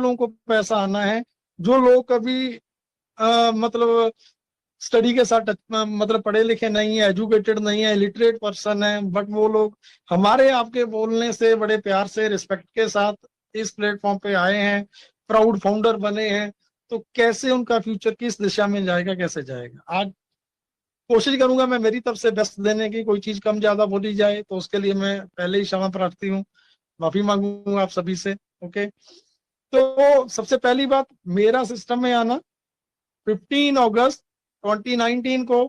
लोगों को पैसा आना है, जो लोग कभी मतलब स्टडी के साथ मतलब पढ़े लिखे नहीं है, एजुकेटेड नहीं है, लिटरेट पर्सन है, बट वो लोग हमारे आपके बोलने से बड़े प्यार से रिस्पेक्ट के साथ इस प्लेटफॉर्म पे आए हैं, प्राउड फाउंडर बने हैं। तो कैसे उनका फ्यूचर किस दिशा में जाएगा, कैसे जाएगा? आज कोशिश करूंगा मैं मेरी तरफ से बेस्ट देने की, कोई चीज कम ज्यादा बोली जाए तो उसके लिए मैं पहले ही क्षमा प्रार्थी हूँ, माफी मांगूंगा आप सभी से। ओके, तो सबसे पहली बात, मेरा सिस्टम में आना 15 अगस्त 2019 को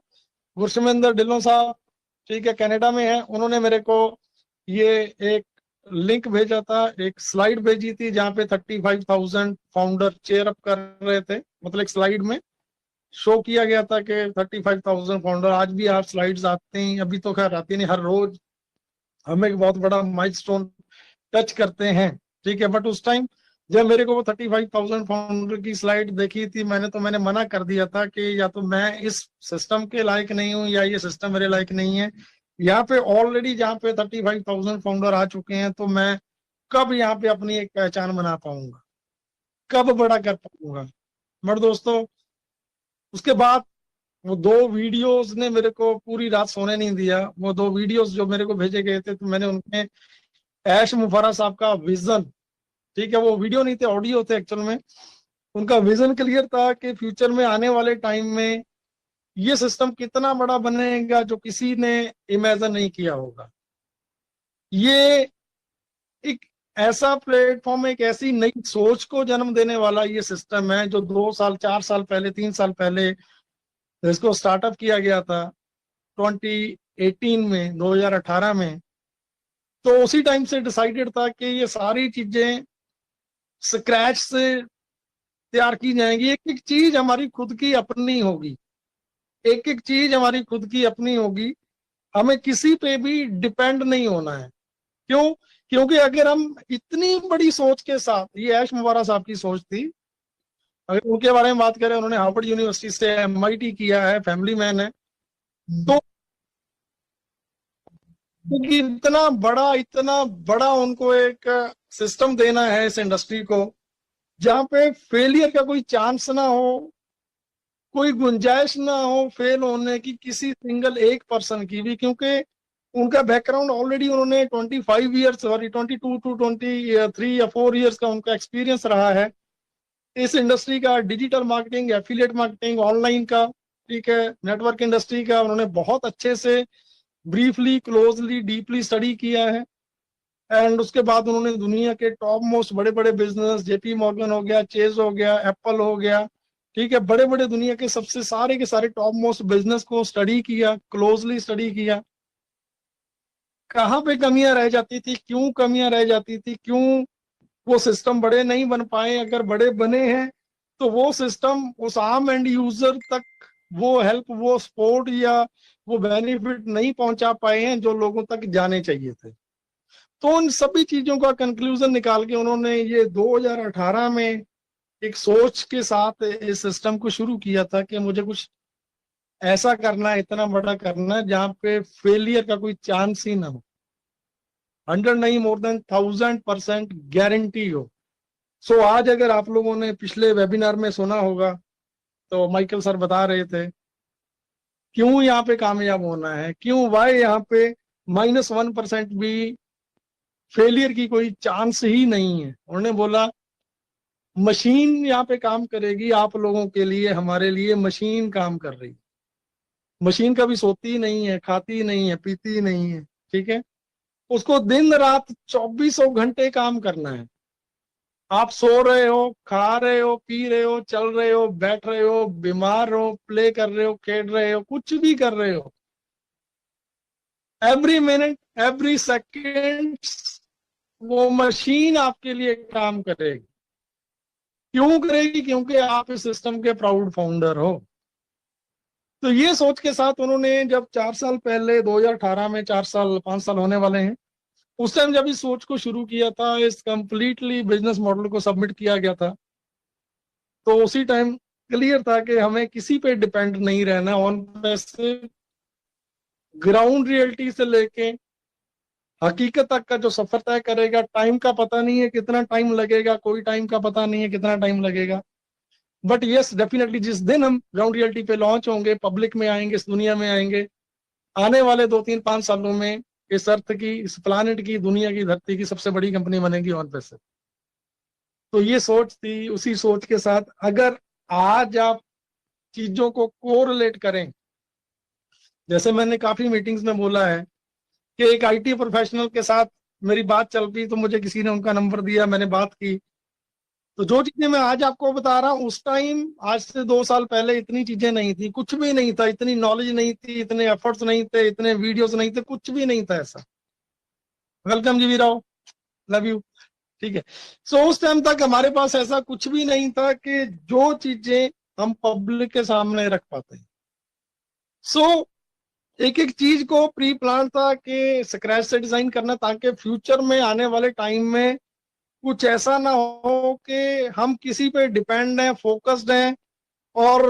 गुरशमेंद्र ढिल्लों साहब, ठीक है, कनाडा में है, उन्होंने मेरे को ये एक लिंक भेजा था, एक स्लाइड भेजी थी जहां पे 35,000 फाउंडर चेयर अप कर रहे थे। मतलब एक स्लाइड में शो किया गया था कि 35,000 फाउंडर। आज भी आप स्लाइड्स आते हैं, अभी तो खैर आती नहीं, हर रोज हम एक बहुत बड़ा माइलस्टोन टच करते हैं, ठीक है। बट उस टाइम जब मेरे को वो 35,000 फाउंडर की स्लाइड देखी थी, मैंने मना कर दिया था कि या तो मैं इस सिस्टम के लायक नहीं हूँ या ये सिस्टम मेरे लायक नहीं है। यहाँ पे ऑलरेडी जहाँ पे 35,000 फाउंडर आ चुके हैं, तो मैं कब यहाँ पे अपनी एक पहचान बना पाऊंगा, कब बड़ा कर पाऊंगा? बट दोस्तों, उसके बाद वो 2 वीडियोस ने मेरे को पूरी रात सोने नहीं दिया। वो 2 वीडियोस जो मेरे को भेजे गए थे, तो मैंने उनमें ऐश मुफर्रा साहब का विजन, ठीक है, वो वीडियो नहीं थे, ऑडियो थे एक्चुअल में, उनका विजन क्लियर था कि फ्यूचर में आने वाले टाइम में ये सिस्टम कितना बड़ा बनेगा जो किसी ने इमेजिन नहीं किया होगा। ये एक ऐसा प्लेटफॉर्म, एक ऐसी नई सोच को जन्म देने वाला ये सिस्टम है जो 2 साल 4 साल पहले 3 साल पहले इसको स्टार्टअप किया गया था 2018 में, 2018 में। तो उसी टाइम से डिसाइडेड था कि ये सारी चीजें स्क्रैच से तैयार की जाएंगी, एक एक चीज हमारी खुद की अपनी होगी, एक एक चीज हमारी खुद की अपनी होगी, हमें किसी पे भी डिपेंड नहीं होना है। क्यों? क्योंकि अगर हम इतनी बड़ी सोच के साथ, ये ऐश मुबारक साहब की सोच थी, अगर उनके बारे में बात करें, उन्होंने हार्वर्ड यूनिवर्सिटी से MIT किया है, फैमिली मैन है, तो क्योंकि इतना बड़ा उनको एक सिस्टम देना है इस इंडस्ट्री को, जहां पे फेलियर का कोई चांस ना हो, कोई गुंजाइश ना हो फेल होने की किसी सिंगल एक पर्सन की भी। क्योंकि उनका बैकग्राउंड ऑलरेडी, उन्होंने 25 ईयर्स, सॉरी 22 to 23 या 4 ईयर्स का उनका एक्सपीरियंस रहा है इस इंडस्ट्री का, digital marketing, affiliate marketing, online का, ठीक है, नेटवर्क इंडस्ट्री का। उन्होंने बहुत अच्छे से ब्रीफली, क्लोजली, डीपली स्टडी किया है। एंड उसके बाद उन्होंने दुनिया के टॉप मोस्ट बड़े बड़े बिजनेस, JP मॉर्गन हो गया, चेज हो गया, एप्पल हो गया, ठीक है, बड़े बड़े दुनिया के सबसे सारे के सारे टॉप मोस्ट बिजनेस को स्टडी किया, क्लोजली स्टडी किया। कहाँ पे कमियां रह जाती थी, क्यों कमियां रह जाती थी, क्यों वो सिस्टम बड़े नहीं बन पाए, अगर बड़े बने हैं तो वो सिस्टम उस आम एंड यूजर तक वो हेल्प, वो सपोर्ट या वो बेनिफिट नहीं पहुंचा पाए हैं जो लोगों तक जाने चाहिए थे। तो उन सभी चीजों का कंक्लूजन निकाल के उन्होंने ये 2018 में एक सोच के साथ इस सिस्टम को शुरू किया था कि मुझे कुछ ऐसा करना है, इतना बड़ा करना है जहां पे फेलियर का कोई चांस ही ना हो, 100 नहीं, मोर देन 1000% गारंटी हो। सो आज अगर आप लोगों ने पिछले वेबिनार में सुना होगा, तो माइकल सर बता रहे थे क्यों यहाँ पे कामयाब होना है, क्यों, वाई यहाँ पे -1% भी फेलियर की कोई चांस ही नहीं है। उन्होंने बोला मशीन यहाँ पे काम करेगी आप लोगों के लिए, हमारे लिए मशीन काम कर रही है। मशीन कभी सोती नहीं है, खाती नहीं है, पीती नहीं है, ठीक है, उसको दिन रात 24 घंटे काम करना है। आप सो रहे हो, खा रहे हो, पी रहे हो, चल रहे हो, बैठ रहे हो, बीमार हो, प्ले कर रहे हो, खेल रहे हो, कुछ भी कर रहे हो, एवरी मिनट, एवरी सेकेंड वो मशीन आपके लिए काम करेगी। क्यों करेगी? क्योंकि आप इस सिस्टम के प्राउड फाउंडर हो। तो ये सोच के साथ उन्होंने जब 4 साल पहले 2018 में, 4 साल 5 साल होने वाले हैं, उस टाइम जब इस सोच को शुरू किया था, इस कंप्लीटली बिजनेस मॉडल को सबमिट किया गया था, तो उसी टाइम क्लियर था कि हमें किसी पे डिपेंड नहीं रहना, ऑन पैसे ग्राउंड रियलिटी से लेके हकीकत तक का जो सफर तय करेगा। टाइम का पता नहीं है कितना टाइम लगेगा, कोई टाइम का पता नहीं है कितना टाइम लगेगा। बट यस डेफिनेटली जिस दिन हम ग्राउंड रियलिटी पे लॉन्च होंगे, पब्लिक में आएंगे, इस दुनिया में आएंगे, आने वाले 2 3 5 सालों में इस अर्थ की, इस प्लानिट की, दुनिया की, धरती की सबसे बड़ी कंपनी बनेगी ऑन पे से। तो ये सोच थी, उसी सोच के साथ अगर आज आप चीजों को कोरिलेट करें, जैसे मैंने काफी मीटिंग्स में बोला है कि एक आईटी प्रोफेशनल के साथ मेरी बात चल रही, तो मुझे किसी ने उनका नंबर दिया, मैंने बात की। तो जो चीजें मैं आज आपको बता रहा हूँ, उस टाइम आज से 2 साल पहले इतनी चीजें नहीं थी, कुछ भी नहीं था, इतनी नॉलेज नहीं थी, इतने एफर्ट्स नहीं थे, इतने वीडियोस नहीं थे, कुछ भी नहीं था ऐसा। वेलकम जी वीराव, लव यू। ठीक है। सो उस टाइम तक हमारे पास ऐसा कुछ भी नहीं था कि जो चीजें हम पब्लिक के सामने रख पाते हैं। सो एक एक चीज को प्री प्लान था कि स्क्रैच से डिजाइन करना, ताकि फ्यूचर में आने वाले टाइम में कुछ ऐसा ना हो कि हम किसी पे डिपेंड हैं, फोकस्ड हैं, और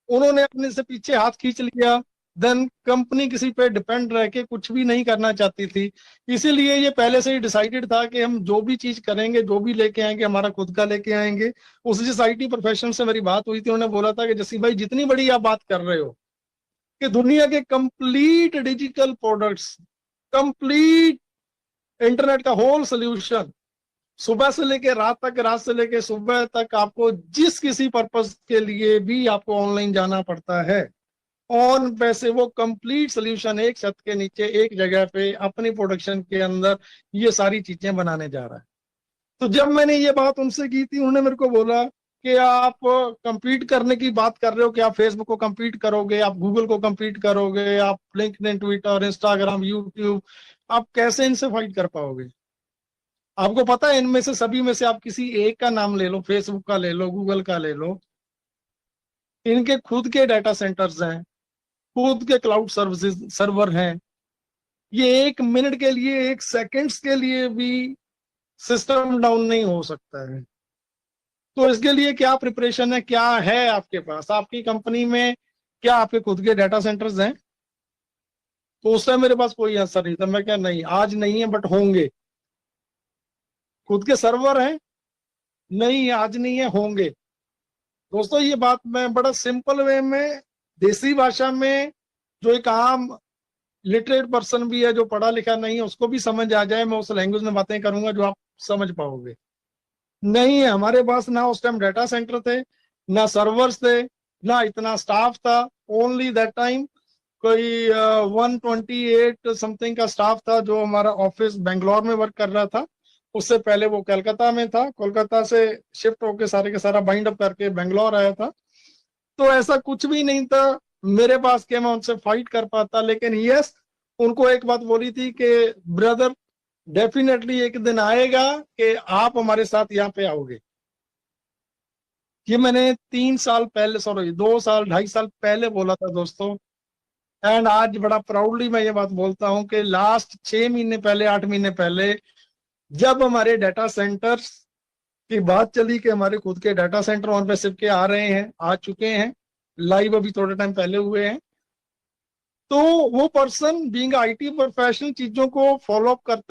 उन्होंने अपने से पीछे हाथ खींच लिया, देन कंपनी किसी पे डिपेंड रह के कुछ भी नहीं करना चाहती थी। इसीलिए ये पहले से ही डिसाइडेड था कि हम जो भी चीज करेंगे, जो भी लेके आएंगे, हमारा खुद का लेके आएंगे। उस जिस आईटी प्रोफेशनल से मेरी बात हुई थी, उन्होंने बोला था कि जसी भाई जितनी बड़ी आप बात कर रहे हो कि दुनिया के complete digital products, complete internet का होल सोल्यूशन, सुबह से लेके रात तक, रात से लेके सुबह तक, आपको जिस किसी पर्पस के लिए भी आपको ऑनलाइन जाना पड़ता है, ऑन पैसे वो कंप्लीट सोल्यूशन एक छत के नीचे एक जगह पे अपनी प्रोडक्शन के अंदर ये सारी चीजें बनाने जा रहा है। तो जब मैंने ये बात उनसे की थी, उन्होंने मेरे को बोला कि आप compete करने की बात कर रहे हो कि आप फेसबुक को compete करोगे, आप गूगल को compete करोगे, आप लिंक्डइन, ट्विटर, इंस्टाग्राम, यूट्यूब, आप कैसे इनसे फाइट कर पाओगे? आपको पता है इनमें से सभी में से आप किसी एक का नाम ले लो, फेसबुक का ले लो, गूगल का ले लो, इनके खुद के डाटा सेंटर्स हैं, खुद के क्लाउड सर्विसेज सर्वर हैं। ये 1 मिनट के लिए, 1 सेकेंड्स के लिए भी सिस्टम डाउन नहीं हो सकता है। तो इसके लिए क्या प्रिपरेशन है, क्या है आपके पास, आपकी कंपनी में क्या आपके खुद के डाटा सेंटर्स हैं? तो उस टाइम मेरे पास कोई आंसर नहीं था। मैं क्या, नहीं आज नहीं है बट होंगे। खुद के सर्वर हैं? नहीं आज नहीं है, होंगे। दोस्तों ये बात मैं बड़ा सिंपल वे में, देसी भाषा में, जो एक आम लिटरेट पर्सन भी है, जो पढ़ा लिखा नहीं है, उसको भी समझ आ जाए, मैं उस लैंग्वेज में बातें करूंगा जो आप समझ पाओगे। नहीं है हमारे पास, ना उस टाइम डाटा सेंटर थे, ना सर्वर्स थे, ना इतना स्टाफ था। ओनली दैट टाइम कोई 128 समथिंग का स्टाफ था, जो हमारा ऑफिस बेंगलोर में वर्क कर रहा था। उससे पहले वो कलकत्ता में था, कोलकाता से शिफ्ट होके सारे के सारा बाइंड अप करके बेंगलोर आया था। तो ऐसा कुछ भी नहीं था मेरे पास कि मैं उनसे फाइट कर पाता। लेकिन यस, उनको एक बात बोली थी कि ब्रदर डेफिनेटली एक दिन आएगा कि आप हमारे साथ यहाँ पे आओगे। ये मैंने 3 साल पहले, सॉरी 2 साल 2.5 साल पहले बोला था दोस्तों। एंड आज बड़ा प्राउडली मैं ये बात बोलता हूँ कि लास्ट 6 महीने पहले, 8 महीने पहले, जब हमारे डाटा सेंटर्स की बात चली कि हमारे खुद के डाटा सेंटर ऑन पे सिर्फ के आ रहे हैं, आ चुके हैं, लाइव अभी थोड़े टाइम पहले हुए हैं, तो वो पर्सन बीइंग आईटी प्रोफेशनल चीजों को फॉलो अप करते